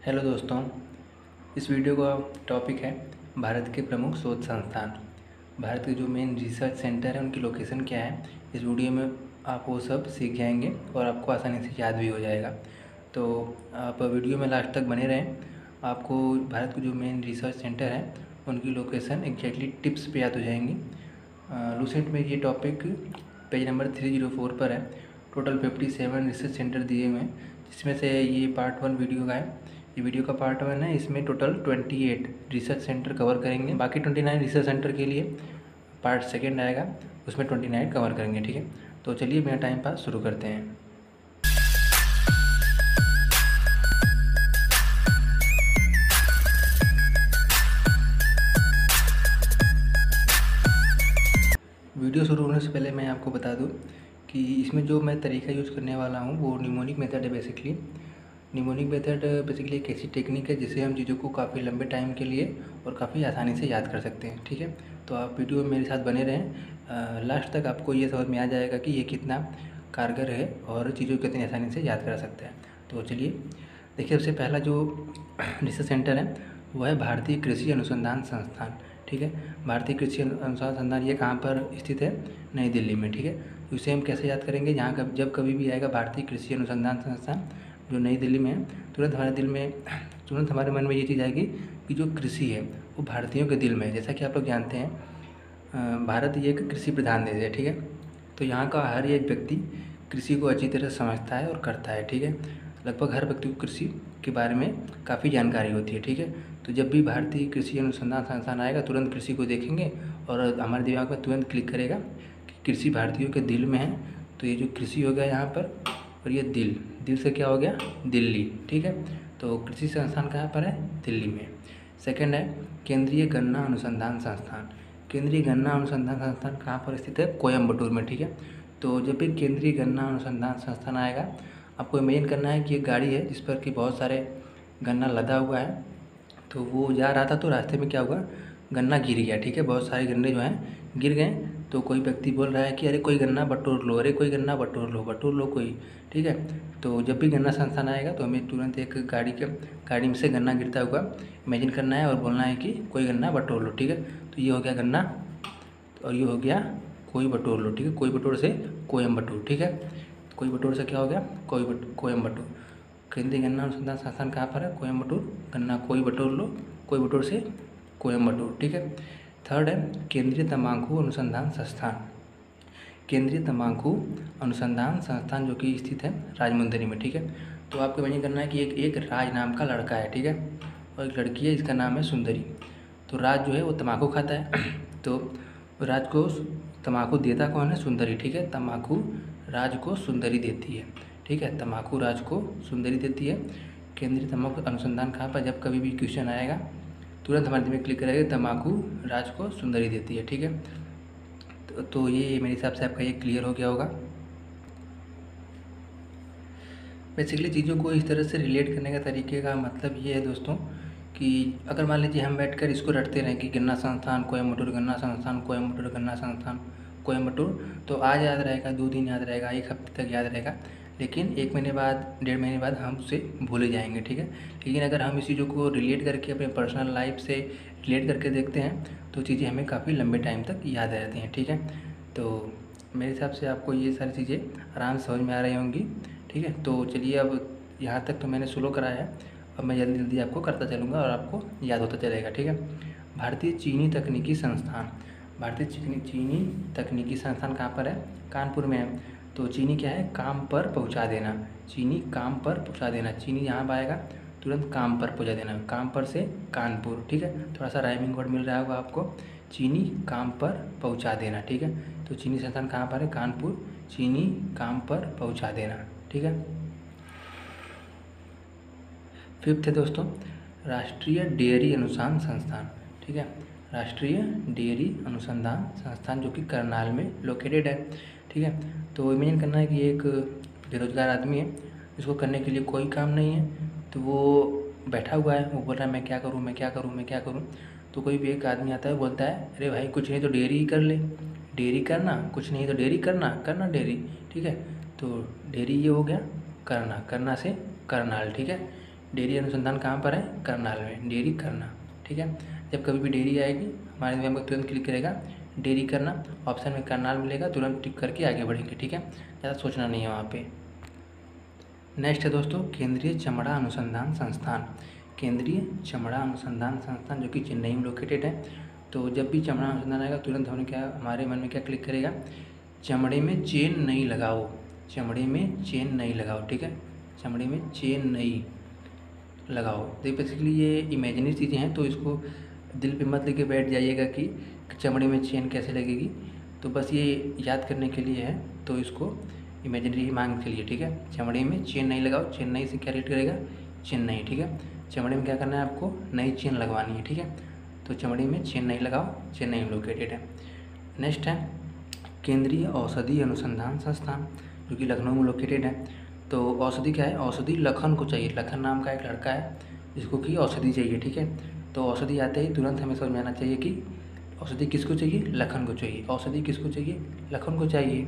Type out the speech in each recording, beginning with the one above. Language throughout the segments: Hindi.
हेलो दोस्तों, इस वीडियो का टॉपिक है भारत के प्रमुख शोध संस्थान। भारत के जो मेन रिसर्च सेंटर है उनकी लोकेशन क्या है, इस वीडियो में आप वो सब सीख जाएंगे और आपको आसानी से याद भी हो जाएगा। तो आप वीडियो में लास्ट तक बने रहें। आपको भारत के जो मेन रिसर्च सेंटर है उनकी लोकेशन एग्जैक्टली टिप्स पे याद हो जाएंगी। लूसेंट में ये टॉपिक पेज नंबर 304 पर है। टोटल 57 रिसर्च सेंटर दिए हुए हैं, जिसमें से ये पार्ट 1 वीडियो का है। ये वीडियो का पार्ट 1 है, इसमें टोटल 28 रिसर्च सेंटर कवर करेंगे। बाकी 29 रिसर्च सेंटर के लिए पार्ट 2 आएगा, उसमें 29 कवर करेंगे। ठीक है, तो चलिए बिना टाइम पास शुरू करते हैं। वीडियो शुरू होने से पहले मैं आपको बता दूं कि इसमें जो मैं तरीका यूज़ करने वाला हूं वो निमोनिक मेथड है। निमोनिक मेथड बेसिकली एक ऐसी टेक्निक है जिससे हम चीज़ों को काफ़ी लंबे टाइम के लिए और काफ़ी आसानी से याद कर सकते हैं। ठीक है, तो आप वीडियो में मेरे साथ बने रहें। लास्ट तक आपको ये समझ में आ जाएगा कि ये कितना कारगर है और चीज़ों को कितनी आसानी से याद कर सकता है। तो चलिए देखिए, सबसे पहला जो रिसर्च सेंटर है वो है भारतीय कृषि अनुसंधान संस्थान। ठीक है, भारतीय कृषि अनुसंधान संस्थान ये कहाँ पर स्थित है? नई दिल्ली में। ठीक है, तो इसे हम कैसे याद करेंगे? जब कभी भी आएगा भारतीय कृषि अनुसंधान संस्थान जो नई दिल्ली में है, तुरंत हमारे मन में ये चीज़ आएगी कि जो कृषि है वो भारतीयों के दिल में है। जैसा कि आप लोग जानते हैं, भारत ये एक कृषि प्रधान देश है। ठीक है, तो यहाँ का हर एक व्यक्ति कृषि को अच्छी तरह समझता है और करता है। ठीक है, लगभग हर व्यक्ति को कृषि के बारे में काफ़ी जानकारी होती है। ठीक है, तो जब भी भारतीय कृषि अनुसंधान संस्थान आएगा तुरंत कृषि को देखेंगे और हमारे दिमाग में तुरंत क्लिक करेगा कि कृषि भारतीयों के दिल में है। तो ये जो कृषि हो गया यहाँ पर, और ये दिल से क्या हो गया? दिल्ली। ठीक है, तो कृषि संस्थान कहाँ पर है? दिल्ली में। सेकंड है केंद्रीय गन्ना अनुसंधान संस्थान। केंद्रीय गन्ना अनुसंधान संस्थान कहाँ पर स्थित है? कोयम्बटूर में। ठीक है, तो जब भी केंद्रीय गन्ना अनुसंधान संस्थान आएगा, आपको इमेजिन करना है कि एक गाड़ी है जिस पर कि बहुत सारे गन्ना लदा हुआ है। तो वो जा रहा था, तो रास्ते में क्या हुआ? गन्ना गिर गया। ठीक है, बहुत सारे गन्ने जो हैं गिर गए। तो कोई व्यक्ति बोल रहा है कि अरे कोई गन्ना बटोर लो, अरे कोई गन्ना बटोर लो कोई। ठीक है, तो जब भी गन्ना संस्थान आएगा तो हमें तुरंत एक गाड़ी में से गन्ना गिरता हुआ इमेजिन करना है और बोलना है कि कोई गन्ना बटोर लो। ठीक है, तो ये हो गया गन्ना और ये हो गया कोई बटोर लो। ठीक है, कोई बटोर से कोयम्बटूर। ठीक है, कोई बटोर से क्या हो गया? कोयम्बटूर। केंद्रीय गन्ना अनुसंधान संस्थान कहाँ पर है? कोयम्बटूर। गन्ना कोई बटोर लो, कोई बटोर से कोयम्बटूर। ठीक है, थर्ड है केंद्रीय तंबाकू अनुसंधान संस्थान। केंद्रीय तंबाकू अनुसंधान संस्थान जो कि स्थित है राजमुंदरी में। ठीक है, तो आपको इमेजिन करना है कि एक राज नाम का लड़का है। ठीक है, और एक लड़की है, इसका नाम है सुंदरी। तो राज जो है वो तंबाकू खाता है तो राज को तंबाकू देता कौन है? सुंदरी। ठीक है, तंबाकू राज को सुंदरी देती है। ठीक है, तंबाकू राज को सुंदरी देती है। केंद्रीय तंबाकू अनुसंधान कहाँ पर? जब कभी भी क्वेश्चन आएगा तुरंत हमारे दिमाग में क्लिक करेगा, तंबाकू राज को सुंदरी देती है। ठीक है, तो ये मेरे हिसाब से आपका ये क्लियर हो गया होगा। बेसिकली चीज़ों को इस तरह से रिलेट करने का तरीके का मतलब ये है दोस्तों कि अगर मान लीजिए हम बैठकर इसको रटते रहें कि गन्ना संस्थान कोयम्बटूर, गन्ना संस्थान कोयम्बटूर, गन्ना संस्थान कोयम्बटूर, तो आज याद रहेगा, 2 दिन याद रहेगा, 1 हफ्ते तक याद रहेगा, लेकिन 1 महीने बाद, 1.5 महीने बाद हम उसे भूल जाएंगे। ठीक है, लेकिन अगर हम इस चीज़ों को रिलेट करके अपने पर्सनल लाइफ से रिलेट करके देखते हैं तो चीज़ें हमें काफ़ी लंबे टाइम तक याद रहती हैं। ठीक है, तो मेरे हिसाब से आपको ये सारी चीज़ें आराम से समझ में आ रही होंगी। ठीक है, तो चलिए अब यहाँ तक तो मैंने स्लो कराया है, अब मैं जल्दी जल्दी आपको करता चलूँगा और आपको याद होता चलेगा। ठीक है, भारतीय चीनी तकनीकी संस्थान। भारतीय चीनी तकनीकी संस्थान कहाँ पर है? कानपुर में है। तो चीनी क्या है? काम पर पहुँचा देना। चीनी काम पर पहुँचा देना, चीनी यहाँ पर आएगा तुरंत काम पर पहुँचा देना, काम पर से कानपुर। ठीक है, थोड़ा सा राइमिंग वर्ड मिल रहा होगा आपको, चीनी काम पर पहुँचा देना। ठीक है, तो चीनी संस्थान कहाँ पर है? कानपुर। चीनी काम पर पहुँचा देना। ठीक है, फिफ्थ है दोस्तों राष्ट्रीय डेयरी अनुसंधान संस्थान। ठीक है, राष्ट्रीय डेयरी अनुसंधान संस्थान जो कि करनाल में लोकेटेड है। ठीक है, तो इमेजिन करना है कि एक बेरोजगार आदमी है, जिसको करने के लिए कोई काम नहीं है, तो वो बैठा हुआ है, वो बोल रहा है मैं क्या करूँ, मैं क्या करूँ, मैं क्या करूँ। तो कोई भी एक आदमी आता है, बोलता है अरे भाई कुछ नहीं तो डेयरी ही कर ले, डेयरी करना, कुछ नहीं तो डेयरी करना डेयरी। ठीक है, तो डेयरी ये हो गया करना, करना से करनाल। ठीक है, डेयरी अनुसंधान कहाँ पर है? करनाल में, डेयरी करना। ठीक है, जब कभी भी डेयरी आएगी हमारे में, हमको तुरंत क्लिक करेगा डेयरी करना, ऑप्शन में करनाल मिलेगा, तुरंत टिक करके आगे बढ़ेंगे। ठीक है, ज़्यादा सोचना नहीं है वहाँ पे। नेक्स्ट है दोस्तों केंद्रीय चमड़ा अनुसंधान संस्थान। केंद्रीय चमड़ा अनुसंधान संस्थान जो कि चेन्नई में लोकेटेड है। तो जब भी चमड़ा अनुसंधान आएगा तुरंत हमने क्या, हमारे मन में क्या क्लिक करेगा, चमड़े में चेन नहीं लगाओ, चमड़े में चेन नहीं लगाओ। ठीक है, चमड़े में चेन नहीं लगाओ। तो बेसिकली ये इमेजिनरी चीज़ें हैं, तो इसको दिल पे मत लेके बैठ जाइएगा कि चमड़े में चेन कैसे लगेगी। तो बस ये याद करने के लिए है, तो इसको इमेजिनरी ही मान के लिए। ठीक है, चमड़े में चेन नहीं लगाओ, चेन्नई से क्या रिलेट करेगा, चेन्नई। ठीक है, चमड़े में क्या करना है आपको, नई चेन लगवानी है। ठीक है, तो चमड़े में चेन नहीं लगाओ, चेन्नई में लोकेटेड है। नेक्स्ट है केंद्रीय औषधि अनुसंधान संस्थान जो कि लखनऊ में लोकेटेड है। तो औषधि क्या है, औषधि लखन को चाहिए। लखन नाम का एक लड़का है जिसको कि औषधि चाहिए। ठीक है, तो औषधि आते ही तुरंत हमें समझ में आना चाहिए कि औषधि किसको चाहिए, लखन को चाहिए। औषधि किसको चाहिए, लखन को चाहिए,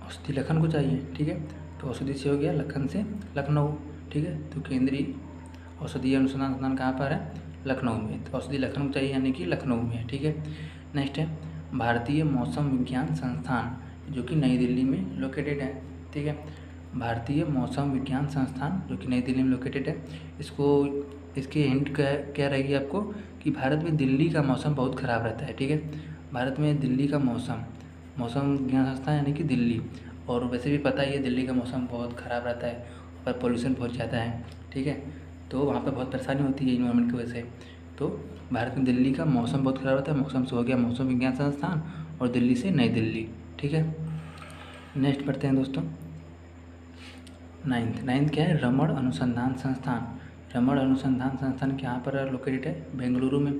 औषधि लखन को चाहिए। ठीक है, तो औषधि से हो गया लखन से लखनऊ। ठीक है, तो केंद्रीय औषधि अनुसंधान संस्थान कहाँ पर है, लखनऊ में। तो औषधि लखन को चाहिए यानी कि लखनऊ में है। ठीक है, नेक्स्ट है भारतीय मौसम विज्ञान संस्थान जो कि नई दिल्ली में लोकेटेड है। ठीक है, भारतीय मौसम विज्ञान संस्थान जो कि नई दिल्ली में लोकेटेड है। इसको इसकी हिंट क्या रहेगी आपको कि भारत में दिल्ली का मौसम बहुत ख़राब रहता है। ठीक है, भारत में दिल्ली का मौसम विज्ञान संस्थान यानी कि दिल्ली। और वैसे भी पता ही है दिल्ली का मौसम बहुत ख़राब रहता है और पोल्यूशन बहुत ज़्यादा है। ठीक है, तो वहाँ पर बहुत परेशानी होती है इन्वायरमेंट की वजह से। तो भारत में दिल्ली का मौसम बहुत ख़राब रहता है, मौसम से हो गया मौसम विज्ञान संस्थान, और दिल्ली से नई दिल्ली। ठीक है, नेक्स्ट पढ़ते हैं दोस्तों नाइन्थ क्या है, रमण अनुसंधान संस्थान। रमण अनुसंधान संस्थान कहाँ पर लोकेटेड है, बेंगलुरु में।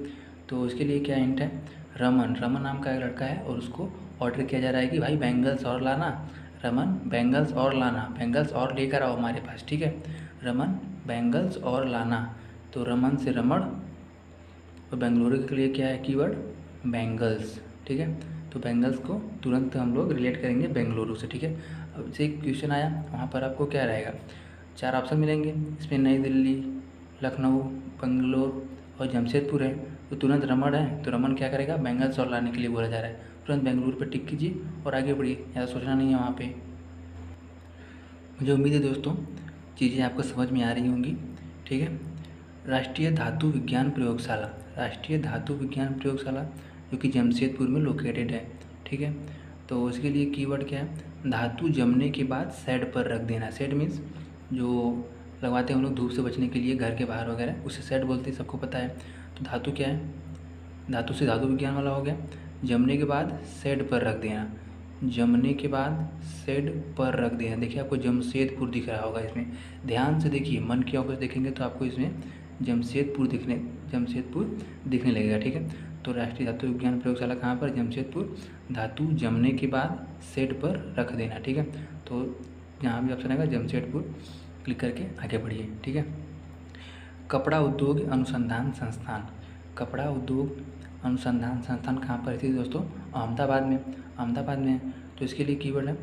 तो इसके लिए क्या हिंट है, रमन नाम का एक लड़का है और उसको ऑर्डर किया जा रहा है कि भाई बैंगल्स और लाना, रमन बैंगल्स और लाना, बैंगल्स और लेकर आओ हमारे पास। ठीक है, रमन बैंगल्स और लाना। तो रमन से रमण और बेंगलुरु के लिए क्या है कीवर्ड, बैंगल्स। ठीक है, तो बैंगल्स को तुरंत हम लोग रिलेट करेंगे बेंगलुरु से। ठीक है, अब से एक क्वेश्चन आया, वहाँ पर आपको क्या रहेगा, 4 ऑप्शन मिलेंगे इसमें, नई दिल्ली, लखनऊ, बेंगलोर और जमशेदपुर है। तो तुरंत रमन है, तो रमन क्या करेगा, बैंगल्स और लाने के लिए बोला जा रहा है। तुरंत बेंगलुरु पर टिक कीजिए और आगे बढ़िए, ज़्यादा सोचना नहीं है वहाँ पे। मुझे उम्मीद है दोस्तों चीज़ें आपको समझ में आ रही होंगी। ठीक है, राष्ट्रीय धातु विज्ञान प्रयोगशाला, राष्ट्रीय धातु विज्ञान प्रयोगशाला जो कि जमशेदपुर में लोकेटेड है। ठीक है, तो उसके लिए कीवर्ड क्या है, धातु जमने के बाद शेड पर रख देना। शेड मीन्स जो लगवाते हैं हम लोग धूप से बचने के लिए घर के बाहर वगैरह, उसे शेड बोलते हैं, सबको पता है। तो धातु क्या है, धातु से धातु विज्ञान वाला हो गया। जमने के बाद शेड पर रख देना, जमने के बाद शेड पर रख देना। देखिए आपको जमशेदपुर दिख रहा होगा इसमें, ध्यान से देखिए, मन की आंखों से देखेंगे तो आपको इसमें जमशेदपुर दिखने लगेगा। ठीक है, तो राष्ट्रीय धातु विज्ञान प्रयोगशाला कहाँ पर, जमशेदपुर। धातु जमने के बाद शेड पर रख देना। ठीक है, तो यहाँ भी ऑप्शन आएगा जमशेदपुर, क्लिक करके आगे बढ़िए। ठीक है, कपड़ा उद्योग अनुसंधान संस्थान, कपड़ा उद्योग अनुसंधान संस्थान कहाँ पर स्थित है दोस्तों, अहमदाबाद में। अहमदाबाद में, तो इसके लिए कीवर्ड है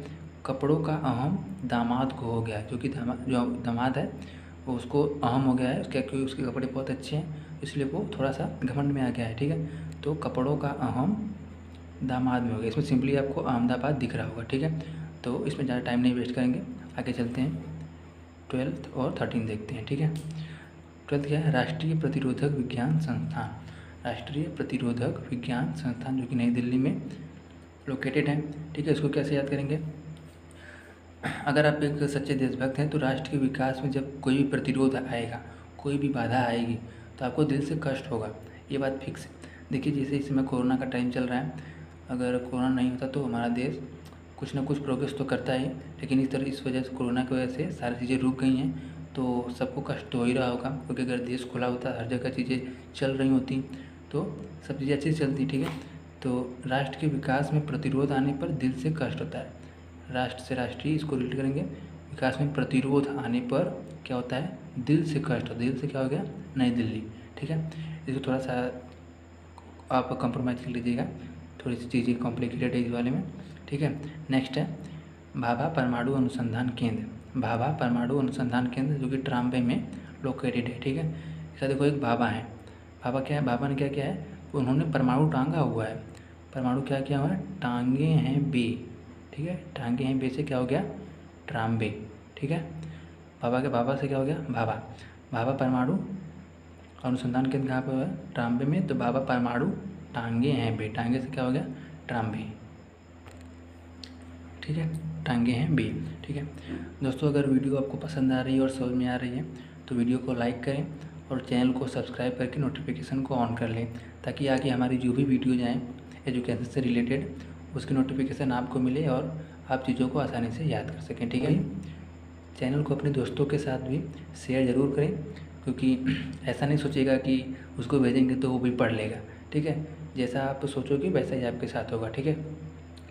कपड़ों का अहम दामाद को हो गया, जो कि जो दामाद है वो उसको अहम हो गया है उसके, क्योंकि उसके कपड़े बहुत अच्छे हैं इसलिए वो थोड़ा सा घमंड में आ गया है। ठीक है, तो कपड़ों का अहम दामाद में हो गया, इसमें सिंपली आपको अहमदाबाद दिख रहा होगा। ठीक है, तो इसमें ज़्यादा टाइम नहीं वेस्ट करेंगे, आगे चलते हैं 12th और 13 देखते हैं। ठीक है, 12th क्या है, राष्ट्रीय प्रतिरोधक विज्ञान संस्थान, राष्ट्रीय प्रतिरोधक विज्ञान संस्थान जो कि नई दिल्ली में लोकेटेड है। ठीक है, इसको कैसे याद करेंगे, अगर आप एक सच्चे देशभक्त हैं तो राष्ट्र के विकास में जब कोई भी प्रतिरोध आएगा, कोई भी बाधा आएगी तो आपको दिल से कष्ट होगा, ये बात फिक्स है। देखिए जैसे इस समय कोरोना का टाइम चल रहा है, अगर कोरोना नहीं होता तो हमारा देश कुछ ना कुछ प्रोग्रेस तो करता है, लेकिन इस वजह से, कोरोना की वजह से सारी चीज़ें रुक गई हैं, तो सबको कष्ट तो हो ही रहा होगा। क्योंकि अगर देश खुला होता, हर जगह चीज़ें चल रही होती तो सब चीज़ें अच्छी से चलती। ठीक है, तो राष्ट्र के विकास में प्रतिरोध आने पर दिल से कष्ट होता है, राष्ट्र से राष्ट्रीय इसको रिलेट करेंगे, विकास में प्रतिरोध आने पर क्या होता है, दिल से कष्ट, दिल से क्या हो गया, नई दिल्ली। ठीक है, इसको थोड़ा सा आप कंप्रोमाइज़ कर लीजिएगा, थोड़ी सी चीज़ें कॉम्प्लिकेटेड है इस वाले में। ठीक है, नेक्स्ट है भाभा परमाणु अनुसंधान केंद्र, भाभा परमाणु अनुसंधान केंद्र जो कि ट्राम्बे में लोकेटेड है। ठीक है, इसका देखो एक भाभा है। भाभा क्या है, भाभा ने क्या किया है, उन्होंने परमाणु टांगा हुआ है। परमाणु क्या किया हुआ है, टांगे हैं बे। ठीक है, टांगे हैं बे से क्या हो गया, ट्राम्बे। ठीक है, भाभा के भाभा से क्या हो गया, भाभा। भाभा परमाणु अनुसंधान केंद्र कहाँ पर है, ट्राम्बे में। तो भाभा परमाणु टांगे हैं बे, टांगे से क्या हो गया, ट्राम्बे। ठीक है, टांगे हैं बे। ठीक है दोस्तों, अगर वीडियो आपको पसंद आ रही है और समझ में आ रही है तो वीडियो को लाइक करें और चैनल को सब्सक्राइब करके नोटिफिकेशन को ऑन कर लें, ताकि आगे हमारी जो भी वीडियो जाएँ एजुकेशन से रिलेटेड उसकी नोटिफिकेशन आपको मिले और आप चीज़ों को आसानी से याद कर सकें। ठीक है, चैनल को अपने दोस्तों के साथ भी शेयर ज़रूर करें, क्योंकि ऐसा नहीं सोचिएगा कि उसको भेजेंगे तो वो भी पढ़ लेगा। ठीक है, जैसा आप सोचोगे वैसा ही आपके साथ होगा। ठीक है,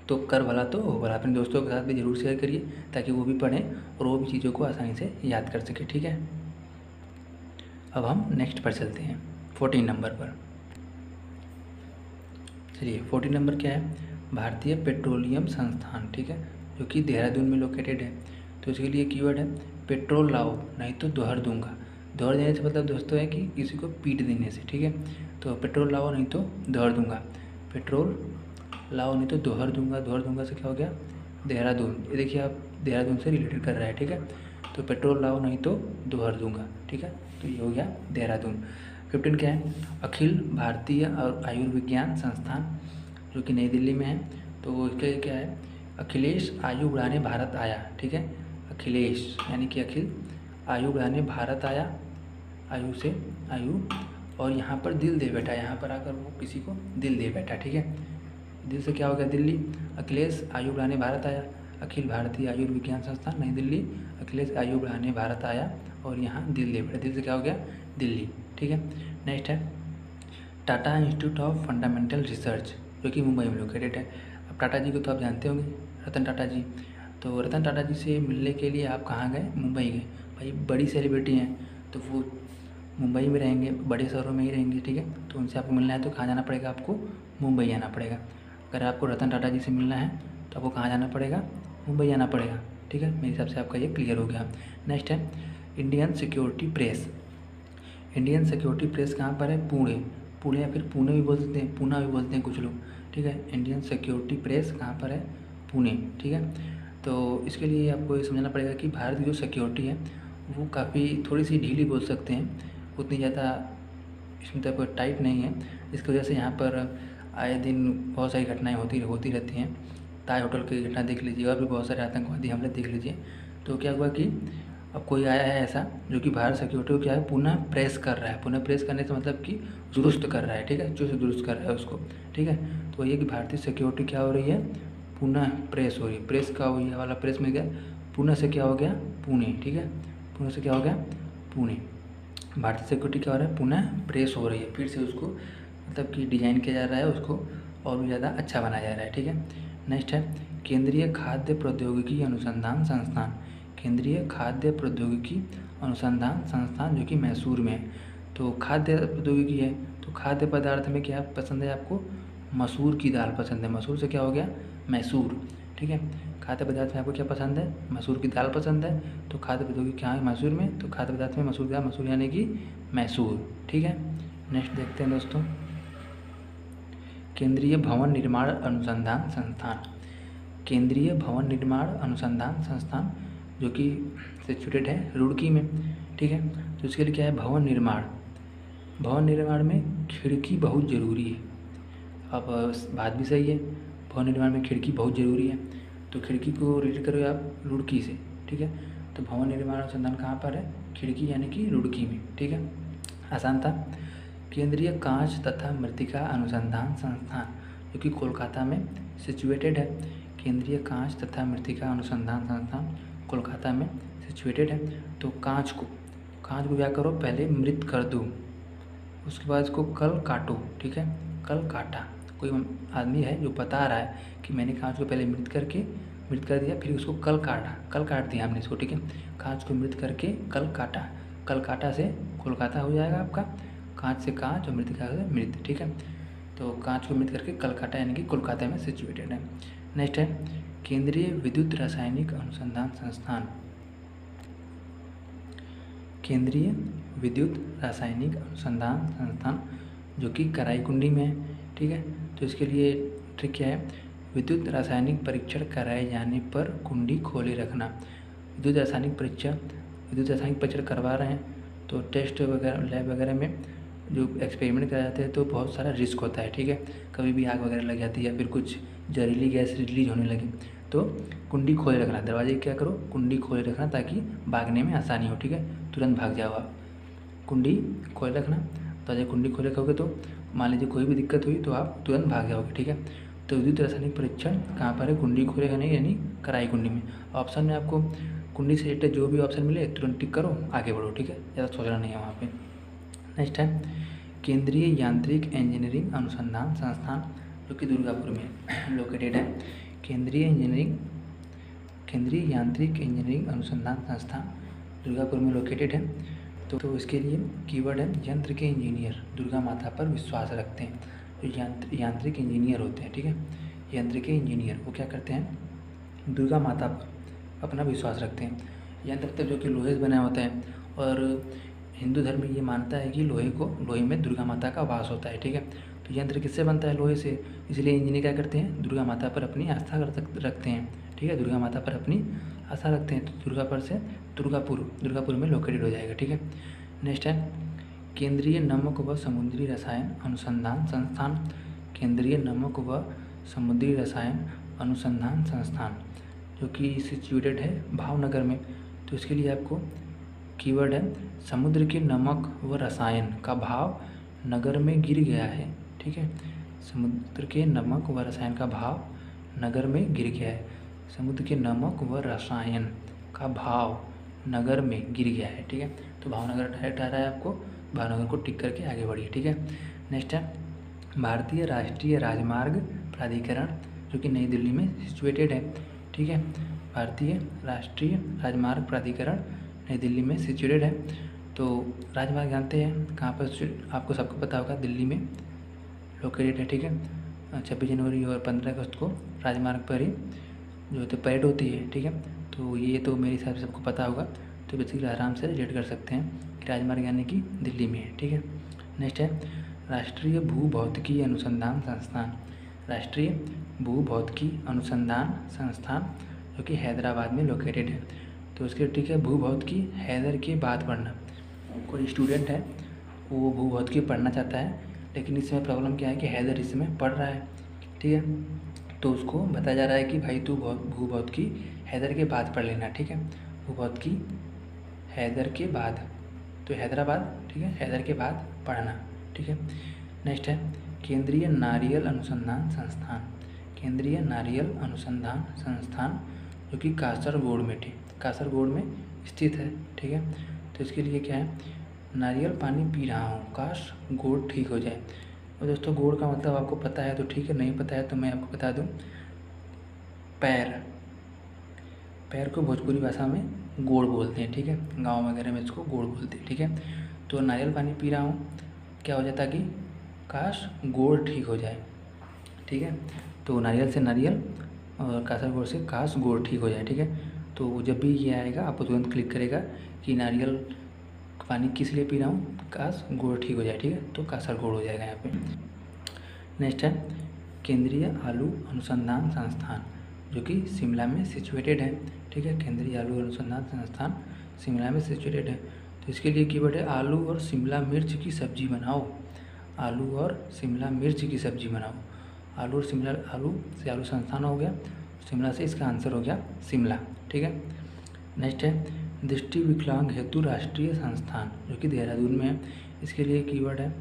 तो कर भला तो हो भला। अपने दोस्तों के साथ भी ज़रूर शेयर करिए ताकि वो भी पढ़ें और वो भी चीज़ों को आसानी से याद कर सके। ठीक है, अब हम नेक्स्ट पर चलते हैं 14 नंबर पर। चलिए 14 नंबर क्या है, भारतीय पेट्रोलियम संस्थान। ठीक है, जो कि देहरादून में लोकेटेड है। तो इसके लिए कीवर्ड है पेट्रोल लाओ नहीं तो दोहर दूंगा। दोहर देने से मतलब दोस्तों है कि किसी को पीट देने से। ठीक है, तो पेट्रोल लाओ नहीं तो दोहर दूंगा। पेट्रोल लाओ नहीं तो दोहर दूंगा। दोहर दूंगा से क्या हो गया, देहरादून। ये देखिए आप देहरादून से रिलेटेड कर रहा है। ठीक है, तो पेट्रोल लाओ नहीं तो दोहर दूंगा। ठीक है, तो ये हो गया देहरादून। 15 क्या है, अखिल भारतीय आयुर्विज्ञान संस्थान जो कि नई दिल्ली में है। तो इसके क्या है, अखिलेश आयु बढ़ाने भारत आया। ठीक है, अखिलेश यानी कि अखिल आयु बढ़ाने भारत आया, आयु से आयु, और यहाँ पर दिल दे बैठा। यहाँ पर आकर वो किसी को दिल दे बैठा। ठीक है, दिल से क्या हो गया, दिल्ली। अखिलेश आयु बढ़ाने भारत आया, अखिल भारतीय आयुर्विज्ञान संस्थान नई दिल्ली, अखिलेश आयु बढ़ाने भारत आया और यहाँ दिल दे बैठा। दिल से क्या हो गया, दिल्ली। ठीक है, नेक्स्ट है Tata institute of fundamental research जो कि मुंबई में लोकेटेड है। अब टाटा जी को तो आप जानते होंगे, रतन टाटा जी। तो रतन टाटा जी से मिलने के लिए आप कहाँ गए, मुंबई गए। भाई बड़ी सेलिब्रिटी हैं तो वो मुंबई में रहेंगे, बड़े शहरों में ही रहेंगे। ठीक है, तो उनसे आपको मिलना है तो कहाँ जाना पड़ेगा, आपको मुंबई आना पड़ेगा। अगर आपको रतन टाटा जी से मिलना है तो आपको कहाँ जाना पड़ेगा, मुंबई आना पड़ेगा। ठीक है, मेरे हिसाब से आपका ये क्लियर हो गया। नेक्स्ट है Indian security press. Indian security press कहाँ पर है, पुणे। पुणे या फिर पुणे भी बोल सकते हैं, पूना भी बोलते हैं कुछ लोग। ठीक है, इंडियन सिक्योरिटी प्रेस कहाँ पर है, पुणे। ठीक है, तो इसके लिए आपको ये समझना पड़ेगा कि भारत की जो सिक्योरिटी है वो काफ़ी थोड़ी सी ढीली बोल सकते हैं, उतनी ज़्यादा इसमें तक टाइट नहीं है। इसकी वजह से यहाँ पर आए दिन बहुत सारी घटनाएं होती रहती हैं। ताज होटल की घटना देख लीजिए और भी बहुत सारे आतंकवादी हमले देख लीजिए। तो क्या हुआ कि अब कोई आया है ऐसा जो कि भारत सिक्योरिटी को क्या है, पुनः प्रेस कर रहा है। पुनः प्रेस करने से मतलब कि दुरुस्त कर रहा है। ठीक है, चुस्त दुरुस्त कर रहा है उसको। ठीक है, तो ये कि भारतीय सिक्योरिटी क्या हो रही है, पुनः प्रेस हो रही है। प्रेस का वही वाला प्रेस में गया, पुनः से क्या हो गया, पुणे। ठीक है, पुनः से क्या हो गया, पुणे। भारतीय सिक्योरिटी क्या हो रहा है, पुनः प्रेस हो रही है। फिर से उसको मतलब कि डिजाइन किया जा रहा है, उसको और भी ज़्यादा अच्छा बनाया जा रहा है। ठीक है, नेक्स्ट है केंद्रीय खाद्य प्रौद्योगिकी अनुसंधान संस्थान। केंद्रीय खाद्य प्रौद्योगिकी अनुसंधान संस्थान जो कि मैसूर में है। तो खाद्य प्रौद्योगिकी है तो खाद्य पदार्थ में क्या पसंद है आपको, मसूर की दाल पसंद है। मसूर से क्या हो गया, मैसूर। ठीक है, खाद्य पदार्थ में आपको क्या पसंद है, मसूर की दाल पसंद है। तो खाद्य प्रौद्योगिकी कहाँ है, मैसूर में। तो खाद्य पदार्थ में मसूर की दाल, मसूर यानी कि मैसूर। ठीक है, नेक्स्ट देखते हैं दोस्तों केंद्रीय भवन निर्माण अनुसंधान संस्थान। केंद्रीय भवन निर्माण अनुसंधान संस्थान जो कि सिचुएटेड है रुड़की में। ठीक है, तो इसके लिए क्या है, भवन निर्माण। भवन निर्माण में खिड़की बहुत ज़रूरी है। अब बात भी सही है, भवन निर्माण में खिड़की बहुत ज़रूरी है। तो खिड़की को रिलेट करो आप रुड़की से। ठीक है, तो भवन निर्माण अनुसंधान कहाँ पर है, खिड़की यानी कि रुड़की में। ठीक है, आसान था। केंद्रीय कांच तथा मृत्तिका अनुसंधान संस्थान जो कि कोलकाता में सिचुएटेड है। केंद्रीय कांच तथा मृत्तिका अनुसंधान संस्थान कोलकाता में सिचुएटेड है। तो कांच को क्या करो, पहले मृत कर दो, उसके बाद इसको कल काटो। ठीक है, कल काटा। कोई आदमी है जो बता रहा है कि मैंने कांच को पहले मृत कर दिया, फिर उसको कल काट दिया हमने इसको। ठीक है, कांच को मृत करके कल काटा। कल काटा से कोलकाता हो जाएगा आपका, कांच से कांच और मृतिका से मृत। ठीक है, तो कांच को मृत करके कलकत्ता यानी कि कोलकाता में सिचुएटेड है। नेक्स्ट है केंद्रीय विद्युत रासायनिक अनुसंधान संस्थान। केंद्रीय विद्युत रासायनिक अनुसंधान संस्थान, जो कि कराईकुंडी में है। ठीक है, तो इसके लिए ट्रिक क्या है, विद्युत रासायनिक परीक्षण कराए जाने पर कुंडी खोले रखना। विद्युत रासायनिक परीक्षण करवा रहे हैं तो टेस्ट वगैरह लैब वगैरह में जो एक्सपेरिमेंट कराए जाते हैं तो बहुत सारा रिस्क होता है। ठीक है, कभी भी आग वगैरह लग जाती है या फिर कुछ जहरीली गैस रिलीज होने लगे तो कुंडी खोले रखना। दरवाजे क्या करो, कुंडी खोले रखना ताकि भागने में आसानी हो। ठीक है, तुरंत भाग जाओ आप। कुंडी खोले रखना, दरवाजे कुंडी खोले रखोगे तो मान लीजिए कोई भी दिक्कत हुई तो आप तुरंत भाग जाओगे। ठीक है, तो विद्युत रासायनिक परीक्षण कहाँ पर है, कुंडी खोले रहने यानी कराईकुंडी में। ऑप्शन में आपको कुंडी से रिलेटेड जो भी ऑप्शन मिले तुरंत टिक करो, आगे बढ़ो। ठीक है, ज़्यादा सोचना नहीं है वहाँ पे। नेक्स्ट है केंद्रीय यांत्रिक इंजीनियरिंग अनुसंधान संस्थान, जो कि दुर्गापुर में लोकेटेड है। केंद्रीय यांत्रिक इंजीनियरिंग अनुसंधान संस्थान दुर्गापुर में लोकेटेड है। तो इसके लिए कीवर्ड है यंत्र के इंजीनियर दुर्गा माता पर विश्वास रखते हैं। तो यांत्रिक इंजीनियर होते हैं। ठीक है, यंत्र के इंजीनियर वो क्या करते हैं, दुर्गा माता पर अपना विश्वास रखते हैं। यंत्र तो जो कि लोहे से बना होता है और हिंदू धर्म में ये मानता है कि लोहे में दुर्गा माता का वास होता है। ठीक है, तो यंत्र किससे बनता है, लोहे से, इसलिए इंजीनियर क्या करते हैं, दुर्गा माता पर अपनी आस्था रखते हैं। ठीक है, दुर्गा माता पर अपनी आस्था रखते हैं। तो दुर्गापुर से दुर्गापुर में लोकेटेड हो जाएगा। ठीक है, नेक्स्ट है केंद्रीय नमक व समुद्री रसायन अनुसंधान संस्थान। केंद्रीय नमक व समुद्री रसायन अनुसंधान संस्थान, जो कि सिचुएटेड है भावनगर में। तो इसके लिए आपको कीवर्ड है समुद्र के नमक व रसायन का भाव नगर में गिर गया है। ठीक है, समुद्र के नमक व रसायन का भाव नगर में गिर गया है। समुद्र के नमक व रसायन का भाव नगर में गिर गया है। ठीक है, तो भावनगर डायरेक्ट आ रहा है आपको, भावनगर को टिक करके आगे बढ़िए। ठीक है, नेक्स्ट है भारतीय राष्ट्रीय राजमार्ग प्राधिकरण, जो कि नई दिल्ली में सिचुएटेड है। ठीक है, भारतीय राष्ट्रीय राजमार्ग प्राधिकरण नई दिल्ली में सिचुएटेड है। तो राजमार्ग जानते हैं कहाँ पर, आपको सबको पता होगा, दिल्ली में लोकेटेड है। ठीक है, 26 जनवरी और 15 अगस्त को राजमार्ग पर ही जो होती परेड होती है। ठीक है, तो ये तो मेरे हिसाब से सबको पता होगा, तो बेसिकली आराम से रिलेट कर सकते हैं कि राजमार्ग यानी कि दिल्ली में है। ठीक है, नेक्स्ट है राष्ट्रीय भूभौतिकी अनुसंधान संस्थान। राष्ट्रीय भूभौतिकी अनुसंधान संस्थान, जो कि हैदराबाद में लोकेटेड है। तो उसके ठीक है, भूभौतिकी हैदर के बाद पढ़ना। कोई स्टूडेंट है वो भूभौतिकी पढ़ना चाहता है, लेकिन इसमें प्रॉब्लम क्या है कि हैदर इसमें पढ़ रहा है। ठीक है, तो उसको बताया जा रहा है कि भाई तू भूभौतिकी हैदर के बाद पढ़ लेना। ठीक है, भूभौतिकी हैदर के बाद, तो हैदराबाद, ठीक है, हैदर के बाद पढ़ना। ठीक है, नेक्स्ट है केंद्रीय नारियल अनुसंधान संस्थान। केंद्रीय नारियल अनुसंधान संस्थान, जो कि कासरगोड में स्थित है। ठीक है, तो इसके लिए क्या है, नारियल पानी पी रहा हूँ, काश गोड़ ठीक हो जाए। और दोस्तों गोड़ का मतलब आपको पता है तो ठीक है, नहीं पता है तो मैं आपको बता दूँ, पैर को भोजपुरी भाषा में गोड़ बोलते हैं। ठीक है, गाँव वगैरह में इसको गोड़ बोलते हैं। ठीक है, तो नारियल पानी पी रहा हूँ, क्या हो जाता कि काश गोड़ ठीक हो जाए। ठीक है, तो नारियल से नारियल और कासरगोड से काश गोड़ ठीक हो जाए। ठीक है, तो जब भी ये आएगा आपको तुरंत क्लिक करेगा कि नारियल पानी किस लिए पी रहा हूँ, काश गोड़ ठीक हो जाए। ठीक है, तो कासरगोड हो जाएगा यहाँ पे। नेक्स्ट है केंद्रीय आलू अनुसंधान संस्थान, जो कि शिमला में सिचुएटेड है। ठीक है, केंद्रीय आलू अनुसंधान संस्थान शिमला में सिचुएटेड है। तो इसके लिए कीवर्ड है आलू और शिमला मिर्च की सब्जी बनाओ। आलू और शिमला मिर्च की सब्जी बनाओ। आलू से आलू संस्थान हो गया, शिमला से इसका आंसर हो गया शिमला। ठीक है, नेक्स्ट है दृष्टि विकलांग हेतु राष्ट्रीय संस्थान, जो कि देहरादून में है। इसके लिए कीवर्ड है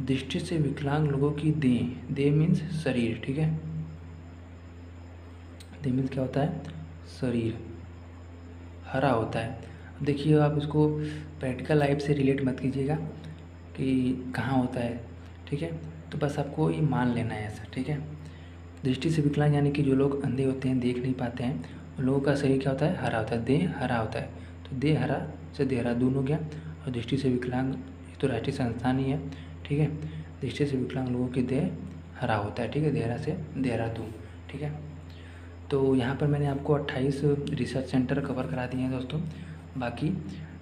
दृष्टि से विकलांग लोगों की देह मीन्स शरीर। ठीक है, देह मीन्स क्या होता है, शरीर, हरा होता है। देखिए आप इसको प्रैक्टिकल लाइफ से रिलेट मत कीजिएगा कि कहाँ होता है। ठीक है, तो बस आपको ये मान लेना है ऐसा। ठीक है, दृष्टि से विकलांग यानी कि जो लोग अंधे होते हैं, देख नहीं पाते हैं, उन लोगों का शरीर क्या होता है, हरा होता है, देह हरा होता है। तो देह हरा से देहरादून हो गया, और दृष्टि से विकलांग तो राष्ट्रीय संस्थान ही है। ठीक है, दृष्टि से विकलांग लोगों की देह हरा होता है। ठीक है, देहरा से देहरादून। ठीक है, तो यहाँ पर मैंने आपको 28 रिसर्च सेंटर कवर करा दिए हैं दोस्तों। बाकी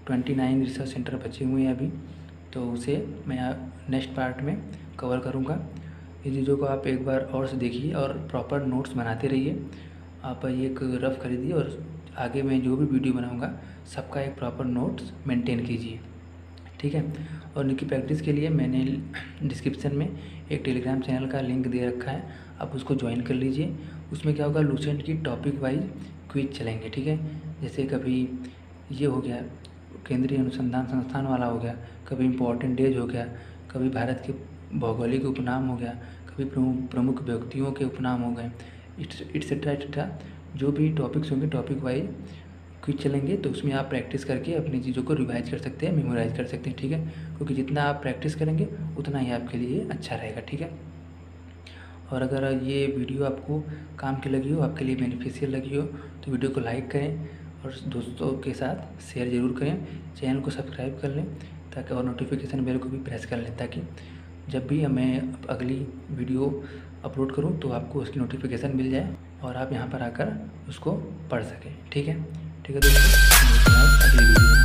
29 रिसर्च सेंटर बचे हुए हैं अभी, तो उसे मैं नेक्स्ट पार्ट में कवर करूँगा। इन चीज़ों को आप एक बार और से देखिए और प्रॉपर नोट्स बनाते रहिए। आप एक रफ खरीदिए और आगे मैं जो भी वीडियो बनाऊँगा सबका एक प्रॉपर नोट्स मेंटेन कीजिए, ठीक है। और इनकी प्रैक्टिस के लिए मैंने डिस्क्रिप्शन में एक टेलीग्राम चैनल का लिंक दे रखा है, आप उसको ज्वाइन कर लीजिए। उसमें क्या होगा, लूसेंट की टॉपिक वाइज क्विज चलेंगे, ठीक है। जैसे कभी ये हो गया केंद्रीय अनुसंधान संस्थान वाला हो गया, कभी इम्पोर्टेंट डेज हो गया, कभी भारत के भौगोलिक उपनाम हो गया, कभी प्रमुख व्यक्तियों के उपनाम हो गए, इट्सेट्रा। जो भी टॉपिक्स होंगे टॉपिक वाइज क्विज चलेंगे, तो उसमें आप प्रैक्टिस करके अपनी चीज़ों को रिवाइज कर सकते हैं, मेमोराइज कर सकते हैं, ठीक है। क्योंकि जितना आप प्रैक्टिस करेंगे उतना ही आपके लिए अच्छा रहेगा, ठीक है। और अगर ये वीडियो आपको काम की लगी हो, आपके लिए बेनिफिशियल लगी हो, तो वीडियो को लाइक करें और दोस्तों के साथ शेयर ज़रूर करें। चैनल को सब्सक्राइब कर लें ताकि, और नोटिफिकेशन बेल को भी प्रेस कर लें ताकि जब भी मैं अगली वीडियो अपलोड करूं तो आपको उसकी नोटिफिकेशन मिल जाए और आप यहां पर आकर उसको पढ़ सकें, ठीक है। ठीक है दोस्तों, मिलते हैं अगली वीडियो में।